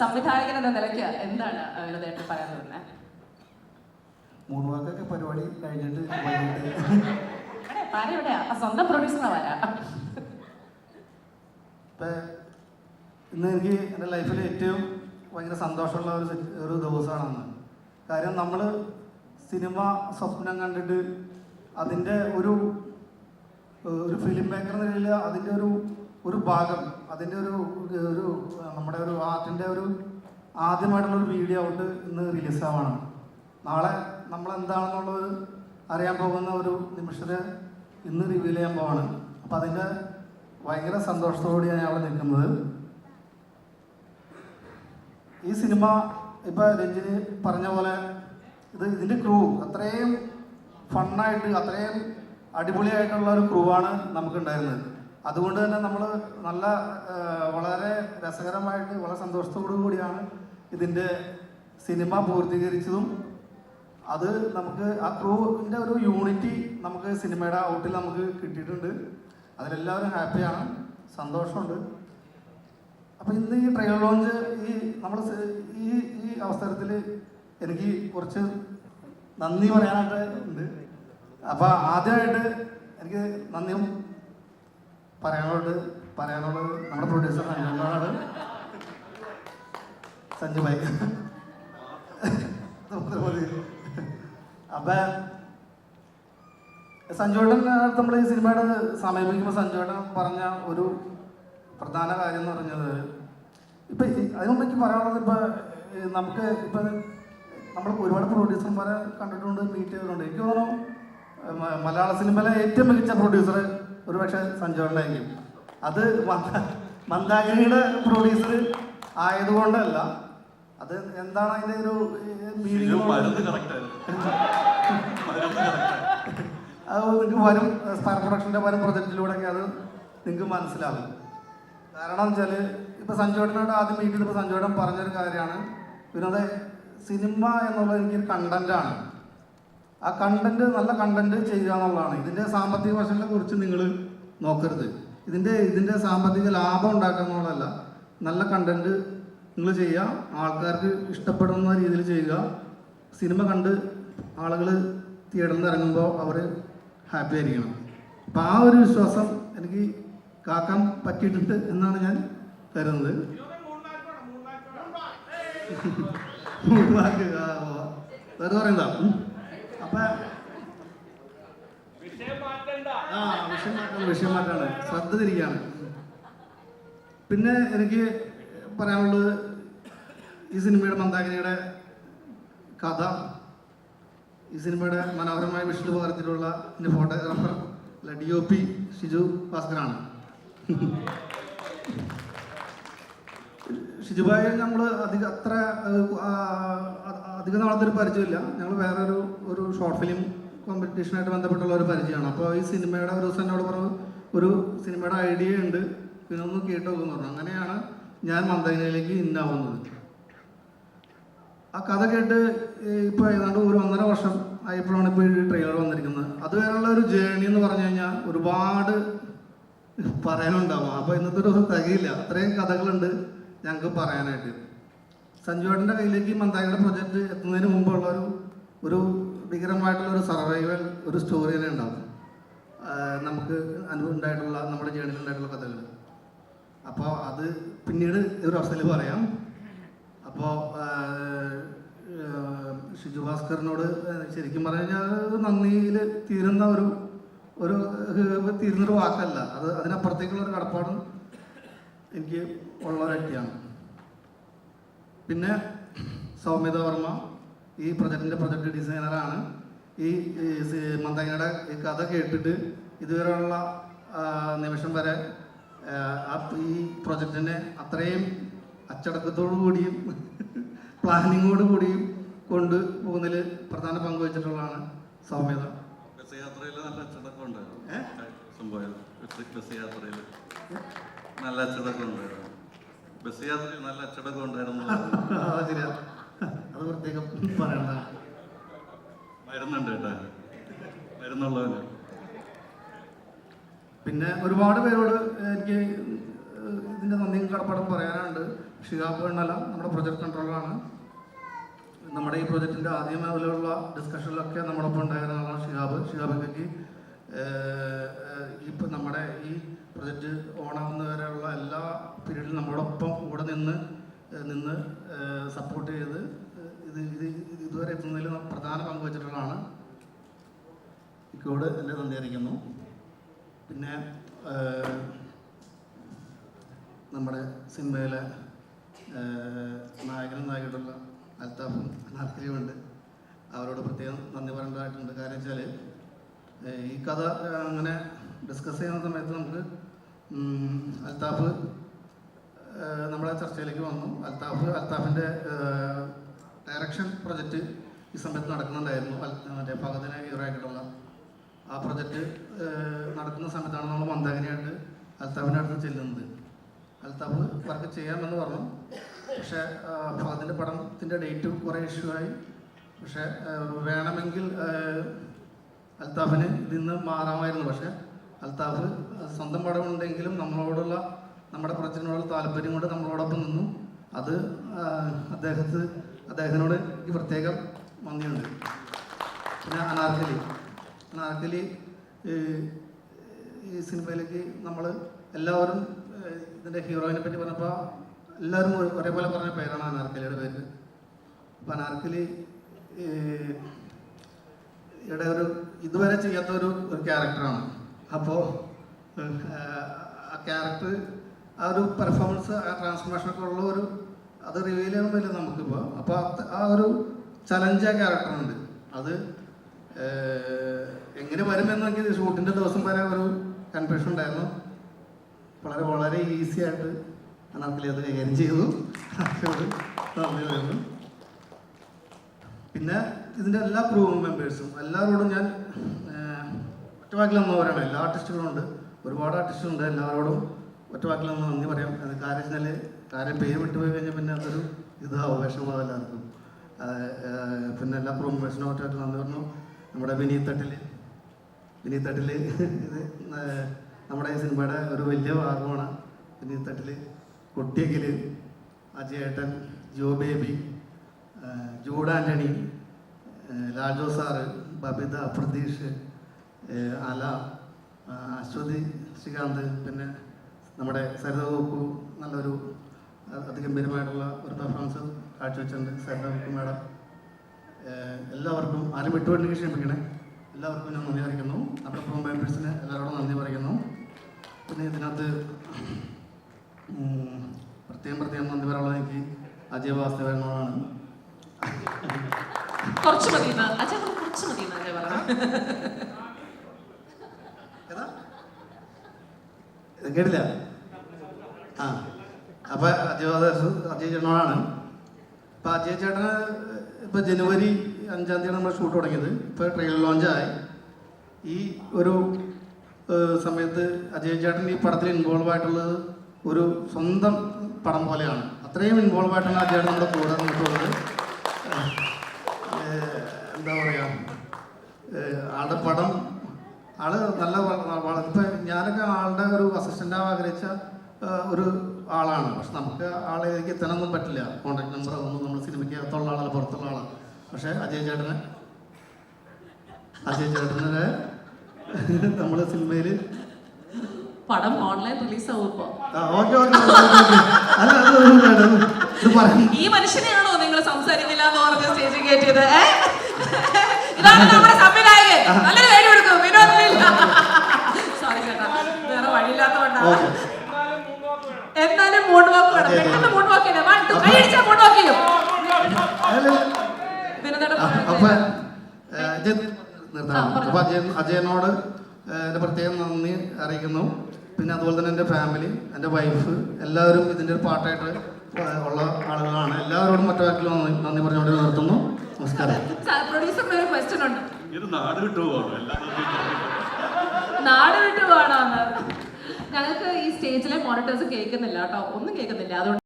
സംവിധായകൻ എന്ന നിലയ്ക്ക് എന്താണ് വിനോദേട്ടൻ പറയാൻ തോന്നുന്നത്? 3 വാക്കൊക്കെ പരിപാടി കഴിഞ്ഞിട്ട് എവിടെയാ സ്വന്തം പ്രൊഡ്യൂസറാവാരാ? ഇപ്പം ഇന്ന് എനിക്ക് എൻ്റെ ലൈഫിൽ ഏറ്റവും ഭയങ്കര സന്തോഷമുള്ള ഒരു ദിവസമാണെന്ന്. കാര്യം നമ്മൾ സിനിമ സ്വപ്നം കണ്ടിട്ട് അതിൻ്റെ ഒരു ഫിലിം മേക്കർ എന്ന നിലയിൽ അതിൻ്റെ ഒരു ഭാഗം, അതിൻ്റെ ഒരു നമ്മുടെ ഒരു ആർട്ടിൻ്റെ ഒരു ആദ്യമായിട്ടുള്ളൊരു വീഡിയോ ഔട്ട് ഇന്ന് റിലീസാവാണ്. നാളെ നമ്മളെന്താണെന്നുള്ളത് അറിയാൻ പോകുന്ന ഒരു നിമിഷത്തെ ഇന്ന് റിവീൽ ചെയ്യാൻ പോവാണ്. അപ്പം അതിൻ്റെ ഭയങ്കര സന്തോഷത്തോടെയാണ് ഞാൻ അവിടെ നിൽക്കുന്നത്. ഈ സിനിമ ഇപ്പം രഞ്ജിനി പറഞ്ഞ പോലെ ഇതിൻ്റെ ക്രൂ അത്രയും ഫണ്ണായിട്ട് അത്രയും അടിപൊളിയായിട്ടുള്ള ഒരു ക്രൂ ആണ് നമുക്കുണ്ടായിരുന്നത്. അതുകൊണ്ട് തന്നെ നമ്മൾ നല്ല വളരെ രസകരമായിട്ട് വളരെ സന്തോഷത്തോടു കൂടിയാണ് ഇതിൻ്റെ സിനിമ പൂർത്തീകരിച്ചതും. അത് നമുക്ക് ആ ക്രൂവിൻ്റെ ഒരു യൂണിറ്റി നമുക്ക് സിനിമയുടെ ഔട്ടിൽ നമുക്ക് കിട്ടിയിട്ടുണ്ട്. അതിലെല്ലാവരും ഹാപ്പിയാണ്, സന്തോഷമുണ്ട്. അപ്പം ഇന്ന് ഈ ട്രെയിലർ ലോഞ്ച് നമ്മൾ ഈ അവസരത്തിൽ എനിക്ക് കുറച്ച് നന്ദി പറയാനായിട്ട് ഉണ്ട്. അപ്പോൾ ആദ്യമായിട്ട് എനിക്ക് നന്ദിയും പറയാനുള്ളത് നമ്മുടെ പ്രൊഡ്യൂസർ സഞ്ജുവിനോടാണ്. സഞ്ജു ഭായി അപ്പം സഞ്ജുവേട്ടൻ നമ്മൾ ഈ സിനിമയുടെ സമീപിക്കുമ്പോൾ സഞ്ജുവേട്ടൻ പറഞ്ഞ ഒരു പ്രധാന കാര്യം എന്ന് പറഞ്ഞത്, ഇപ്പം അതിനുമുമ്പ് എനിക്ക് പറയാനുള്ളത്, ഇപ്പം നമ്മൾ ഒരുപാട് പ്രൊഡ്യൂസർമാരെ കണ്ടിട്ടുണ്ട്, മീറ്റ് ചെയ്തിട്ടുണ്ട്. എനിക്ക് തോന്നുന്നു മലയാള സിനിമയിലെ ഏറ്റവും മികച്ച പ്രൊഡ്യൂസർ ഒരുപക്ഷെ സഞ്ജുവേട്ടനായിരിക്കും. അത് മന്ദാകിനിയുടെ പ്രൊഡ്യൂസർ ആയതുകൊണ്ടല്ല, അത് എന്താണ് അതിൻ്റെ ഒരു മീനിങ് അത് നിങ്ങൾക്ക് വരും സ്റ്റാർ പ്രൊഡക്ഷൻ്റെ വരും പ്രൊജക്റ്റിലൂടെയൊക്കെ അത് നിങ്ങൾക്ക് മനസ്സിലാകും. കാരണം വെച്ചാൽ ഇപ്പോൾ സഞ്ജുവേട്ടനോട് ആദ്യം മീറ്റ് ചെയ്തപ്പോൾ സഞ്ജുവേട്ടൻ പറഞ്ഞൊരു കാര്യമാണ്, വിനോദ സിനിമ എന്നുള്ളത് എനിക്കൊരു കണ്ടൻറ്റാണ്. ആ കണ്ടൻറ്റ് നല്ല കണ്ടൻറ്റ് ചെയ്യുക എന്നുള്ളതാണ്. ഇതിൻ്റെ സാമ്പത്തിക വശങ്ങളെ കുറിച്ച് നിങ്ങൾ നോക്കരുത്. ഇതിൻ്റെ സാമ്പത്തിക ലാഭം ഉണ്ടാക്കുക എന്നുള്ളതല്ല, നല്ല കണ്ടൻറ്റ് നിങ്ങൾ ചെയ്യുക, ആൾക്കാർക്ക് ഇഷ്ടപ്പെടുന്ന രീതിയിൽ ചെയ്യുക. സിനിമ കണ്ട് ആളുകൾ തിയേറ്ററിൽ നിന്ന് ഇറങ്ങുമ്പോൾ അവർ ഹാപ്പി ആയിരിക്കണം. അപ്പം ആ ഒരു വിശ്വാസം എനിക്ക് കാക്കാൻ പറ്റിയിട്ടുണ്ട് എന്നാണ് ഞാൻ കരുതുന്നത്. വെറുതെ പറയുന്നതാ. അപ്പം വിഷയം മാറ്റാണ്, ശ്രദ്ധ തിരിക്കുകയാണ്. പിന്നെ എനിക്ക് പറയാനുള്ളത്, ഈ സിനിമയുടെ മന്ദാകിനിയുടെ കഥ, ഈ സിനിമയുടെ മനോഹരമായ വിഷ്ണു പകർത്തിയിട്ടുള്ള എൻ്റെ ഫോട്ടോഗ്രാഫർ DOP ഷിജു ഭാസ്കറാണ്. ഷിജുഭായി നമ്മൾ അധിക നാളത്തെ ഒരു പരിചയമില്ല. ഞങ്ങൾ വേറെ ഒരു ഷോർട്ട് ഫിലിം കോമ്പറ്റീഷനായിട്ട് ബന്ധപ്പെട്ടുള്ള ഒരു പരിചയമാണ്. അപ്പോൾ ഈ സിനിമയുടെ ഒരു ദിവസം എന്നോട് പറഞ്ഞു, ഒരു സിനിമയുടെ ഐഡിയ ഉണ്ട്, പിന്നെ ഒന്ന് കേട്ട് നോക്കുമെന്ന് പറഞ്ഞു. അങ്ങനെയാണ് ഞാൻ മന്ദാകിനിയിലേക്ക് ഇന്നാവുന്നത്. ആ കഥ കേട്ട് ഇപ്പോൾ ഏതാണ്ട് ഒരു 1.5 വർഷം ആയപ്പോഴാണ് ഇപ്പോൾ ഈ ട്രെയിലർ വന്നിരിക്കുന്നത്. അതുവരെയുള്ള ഒരു ജേണി എന്ന് പറഞ്ഞു കഴിഞ്ഞാൽ ഒരുപാട് പറയാനുണ്ടാവും. അപ്പോൾ ഇന്നത്തെ ഒരു ദിവസം തികയില്ല, അത്രയും കഥകളുണ്ട് ഞങ്ങൾക്ക് പറയാനായിട്ട്. സഞ്ജുവേട്ടൻ്റെ കയ്യിലേക്ക് മന്ദാകിനിയുടെ പ്രൊജക്റ്റ് എത്തുന്നതിന് മുമ്പുള്ള ഒരു ഭീകരമായിട്ടുള്ള ഒരു സർവൈവൽ ഒരു സ്റ്റോറി തന്നെ ഉണ്ടാവും. നമുക്ക് ഉണ്ടായിട്ടുള്ള നമ്മുടെ ജേണിയിൽ ഉണ്ടായിട്ടുള്ള കഥകൾ. അപ്പോൾ അത് പിന്നീട് ഒരു അവസരത്തിൽ പറയാം. അപ്പോൾ ഷിജു ഭാസ്കറിനോട് ശരിക്കും പറഞ്ഞു കഴിഞ്ഞാൽ നന്ദിയിൽ തീരുന്നൊരു വാക്കല്ല, അതിനപ്പുറത്തേക്കുള്ളൊരു കടപ്പാടും എനിക്ക് ഉള്ള ഒരു വ്യക്തിയാണ്. പിന്നെ സൗമ്യത വർമ്മ ഈ പ്രൊജക്റ്റ് ഡിസൈനറാണ്. ഈ മന്ദാകിനിയുടെ ഈ കഥ കേട്ടിട്ട് ഇതുവരെയുള്ള നിമിഷം വരെ ഈ പ്രൊജക്റ്റിനെ അത്രയും അച്ചടക്കത്തോടു കൂടിയും പ്ലാനിങ്ങോട് കൂടിയും കൊണ്ടുപോകുന്നതിൽ പ്രധാന പങ്ക് വഹിച്ചിട്ടുള്ളതാണ് സൗമ്യത. ബസ് യാത്രയിൽ നല്ല അച്ചടക്കം ഉണ്ടായിരുന്നു. ശരിയാ, അത് പ്രത്യേകം പറയണ്ട. വരുന്നുണ്ട് കേട്ടോ, വരുന്നുള്ളവന്. പിന്നെ ഒരുപാട് പേരോട് എനിക്ക് ഇതിൻ്റെ നന്ദിയും കടപ്പാടും പറയാനുണ്ട്. ഷിഹാബ് എണ്ണല നമ്മുടെ പ്രൊജക്ട് കൺട്രോളറാണ്. നമ്മുടെ ഈ പ്രൊജക്റ്റിൻ്റെ ആദ്യം മുതലുള്ള ഡിസ്കഷനിലൊക്കെ നമ്മളൊപ്പം ഉണ്ടായിരുന്ന ആളാണ് ഷിഹാബിലേക്ക് ഇപ്പം നമ്മുടെ ഈ പ്രൊജക്റ്റ് ഓണാവുന്നവരെയുള്ള എല്ലാ പീരീഡിലും നമ്മളോടൊപ്പം കൂടെ നിന്ന് സപ്പോർട്ട് ചെയ്ത് ഇതുവരെ എത്തുന്നതിൽ പ്രധാന പങ്ക് വെച്ചിട്ടുള്ളതാണ്. ഇക്കോട് എൻ്റെ നന്ദി അറിയിക്കുന്നു. പിന്നെ നമ്മുടെ സിനിമയിലെ നായകനും നായികട്ടുള്ള അൽത്താഫും അനാർക്കലിയുമുണ്ട്. അവരോട് പ്രത്യേകം നന്ദി പറയേണ്ടതായിട്ടുണ്ട്. കാര്യം വെച്ചാൽ ഈ കഥ അങ്ങനെ ഡിസ്കസ് ചെയ്യുന്ന സമയത്ത് നമുക്ക് അൽത്താഫ് നമ്മുടെ ചർച്ചയിലേക്ക് വന്നു. അൽത്താഫിൻ്റെ ഡയറക്ഷൻ പ്രൊജക്റ്റ് ഈ സമയത്ത് നടക്കുന്നുണ്ടായിരുന്നു. മറ്റേ ഫഹദിനെ ഹീറോയായിട്ടുള്ള ആ പ്രൊജക്റ്റ് നടക്കുന്ന സമയത്താണ് നമ്മൾ മന്ദാകിനിയായിട്ട് അൽത്താഫിൻ്റെ അടുത്ത് ചെല്ലുന്നത്. അൽത്താഫ് വർക്ക് ചെയ്യാമെന്ന് പറഞ്ഞു. പക്ഷേ ഫഹദിൻ്റെ പടത്തിൻ്റെ ഡേറ്റ് കുറേ ഇഷ്യൂ ആയി. പക്ഷേ വേണമെങ്കിൽ അൽത്താഫിന് ഇതിൽ നിന്ന് മാറാമായിരുന്നു. പക്ഷേ അൽത്താഫ് സ്വന്തം പടമുണ്ടെങ്കിലും നമ്മളോടുള്ള നമ്മുടെ പ്രൊജക്റ്റിനോടുള്ള താല്പര്യം കൊണ്ട് നമ്മളോടൊപ്പം നിന്നു. അത് അദ്ദേഹത്തിനോട് എനിക്ക് പ്രത്യേകം നന്ദിയുണ്ട്. പിന്നെ അനാർക്കലി ഈ സിനിമയിലേക്ക് നമ്മൾ എല്ലാവരും ഇതിൻ്റെ ഹീറോയിനെ പറ്റി പറഞ്ഞപ്പോൾ എല്ലാവരും ഒരേപോലെ പറഞ്ഞ പേരാണ് അനാർക്കലിയുടെ പേര്. അപ്പം അനാർക്കലി ഇവിടെ ഇതുവരെ ചെയ്യാത്തൊരു ക്യാരക്ടറാണ്. അപ്പോൾ ആ ക്യാരക്ടർ ആ ഒരു പെർഫോമൻസ് ആ ട്രാൻസ്ഫോർമേഷനൊക്കെ ഉള്ള അത് റിവീൽ ചെയ്യുന്നില്ല നമുക്കിപ്പോൾ. അപ്പോൾ ആ ഒരു ചലഞ്ച് ആ ക്യാരക്ടറുണ്ട്. അത് എങ്ങനെ വരുമെന്നെങ്കിൽ ഷൂട്ടിൻ്റെ ദിവസം വരെ ഒരു കൺഫ്യൂഷൻ ഉണ്ടായിരുന്നു. വളരെ ഈസി ആയിട്ട് അനാർക്കലി അത് കൈകാര്യം ചെയ്തു. നന്ദി പറയുന്നു. പിന്നെ ഇതിൻ്റെ എല്ലാ ക്രൂ മെമ്പേഴ്സും എല്ലാവരോടും ഞാൻ ഒറ്റവാക്കിലൊന്നും പറയണം. എല്ലാ ആർട്ടിസ്റ്റുകളും ഉണ്ട്, ഒരുപാട് ആർട്ടിസ്റ്റുണ്ട്. എല്ലാവരോടും ഒറ്റവാക്കിലൊന്നും നന്ദി പറയാം. കാര്യം പേര് വിട്ടുപോയി കഴിഞ്ഞാൽ പിന്നെ അതൊരു ഇതാവും, വിഷമമാവും എല്ലാവർക്കും. പിന്നെ എല്ലാ ക്രൂ മെമ്പേഴ്സിനും ഒറ്റവാക്കിൽ നന്ദി പറഞ്ഞു. നമ്മുടെ വിനീത് തട്ടിൽ ഇത് നമ്മുടെ ഈ സിനിമയുടെ ഒരു വലിയ ഭാഗമാണ്. വിനീത് തട്ടിൽ, കുട്ടിയക്കിൽ, അജയേട്ടൻ, ജോ baby, Jude Antony, ലാൽജോ sir, Babita, Pratheesh, അല, അശ്വതി ശ്രീകാന്ത്, പിന്നെ നമ്മുടെ സരിത ഗോപു നല്ലൊരു അതിഗംഭീരമായിട്ടുള്ള ഒരു പെർഫോമൻസ് കാഴ്ചവെച്ചിട്ടുണ്ട്. സരിത ഗോപു മാഡം, എല്ലാവർക്കും ആരും വിട്ടുപോയിട്ട് ക്ഷമിക്കണേ. എല്ലാവർക്കും ഞാൻ നന്ദി അറിയിക്കുന്നു. നമ്മുടെ പ്രോ മെമ്പേഴ്സിന് എല്ലാവരോടും നന്ദി പറയുന്നു. പിന്നെ ഇതിനകത്ത് പ്രത്യേകം നന്ദി പറയാനുള്ളത് എനിക്ക് അജയ് വാസ്തവനോടാണ്. കുറച്ച് മതി കേട്ടില്ല. അപ്പൊ അജയ് ചേട്ടനോടാണ്. അപ്പൊ അജയ് ചേട്ടന് ഇപ്പൊ ജനുവരി 5-ാം തീയതി നമ്മൾ ഷൂട്ട് തുടങ്ങിയത്. ഇപ്പൊ ട്രെയിലർ ലോഞ്ചായി. ഈ ഒരു സമയത്ത് അജയ് ചേട്ടൻ ഈ പടത്തിൽ ഇൻവോൾവ് ആയിട്ടുള്ളത് ഒരു സ്വന്തം പടം പോലെയാണ്. അത്രയും ഇൻവോൾവ് ആയിട്ടാണ് അജയ് ചേട്ടൻ നമ്മുടെ കൂടെ നിന്നിട്ടുള്ളത്. എന്താ പറയുക, ആളുടെ പടം നല്ല ഇപ്പം ഞാനൊക്കെ ആളുടെ ഒരു അസിസ്റ്റൻ്റാവാൻ ആഗ്രഹിച്ച ഒരു ആളാണ്. പക്ഷെ നമുക്ക് ആളേക്ക് എത്താനൊന്നും പറ്റില്ല. കോൺടാക്ട് നമ്പർ ഒന്നും നമ്മൾ സിനിമയ്ക്ക് അകത്തുള്ള ആളല്ല, പുറത്തുള്ള ആളാണ്. പക്ഷെ അജയ് ചേട്ടനെ നമ്മൾ സിനിമയിൽ പടം ഓൺലൈൻ റിലീസ് ആവുമ്പോ ഈ മനുഷ്യനെയാണോ നിങ്ങൾ സംസാരിക്കില്ല എന്ന് പറഞ്ഞ സ്റ്റേജിൽ കയറ്റിയത്? ഇതാണ് നമ്മുടെ സംവിധായകൻ. നല്ലൊരു കാര്യം കൊടുക്കും. വിനോദില്ല, സോറി ചേട്ടാ, വേറെ വഴിയില്ലാത്തതുകൊണ്ടാണ്. എന്നാലും മൂഡ് വാക്ക് വേണം. പെട്ടെന്ന് മൂഡ് വാക്ക് ചെയ്യണം. കൈയടിച്ചാൽ മൂഡ് വാക്ക് ചെയ്യും. അജയനോട് എൻ്റെ പ്രത്യേകം നന്ദി അറിയിക്കുന്നു. പിന്നെ അതുപോലെ തന്നെ എൻ്റെ ഫാമിലി, എൻ്റെ വൈഫ്, എല്ലാവരും ഇതിൻ്റെ ഒരു പാർട്ടായിട്ട് ഉള്ള ആളുകളാണ്. എല്ലാവരോടും മറ്റു വാക്കിൽ നന്ദി പറഞ്ഞുകൊണ്ട് നിർത്തുന്നു. നമസ്കാരം. പ്രൊഡ്യൂസറിന് ഒരു ക്വസ്റ്റ്യൻ ഉണ്ട്. നാട് വിട്ടു പോകണോ? ഞങ്ങൾക്ക് ഈ സ്റ്റേജിലെ മോണിറ്റേഴ്സ് കേൾക്കുന്നില്ല കേട്ടോ, ഒന്നും കേൾക്കുന്നില്ല. അതുകൊണ്ട്